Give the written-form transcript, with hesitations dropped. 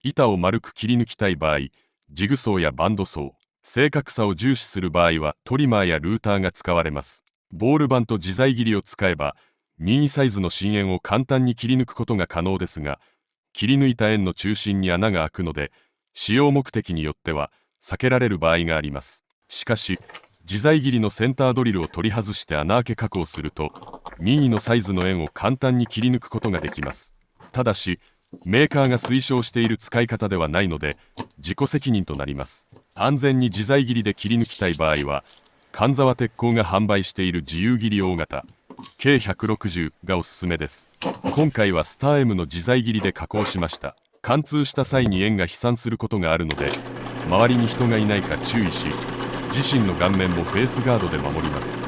板を丸く切り抜きたい場合、ジグソーやバンドソー、正確さを重視する場合はトリマーやルーターが使われます。ボール盤と自在切りを使えば任意サイズの真円を簡単に切り抜くことが可能ですが、切り抜いた円の中心に穴が開くので、使用目的によっては避けられる場合があります。しかし、自在切りのセンタードリルを取り外して穴あけ加工すると、任意のサイズの円を簡単に切り抜くことができます。ただし、メーカーが推奨している使い方ではないので、自己責任となります。安全に自在切りで切り抜きたい場合は、神沢鉄工が販売している自由錐O型、計160がおすすめです。今回はスターエムの自在切りで加工しました。貫通した際に円が飛散することがあるので、周りに人がいないか注意し、自身の顔面もフェイスガードで守ります。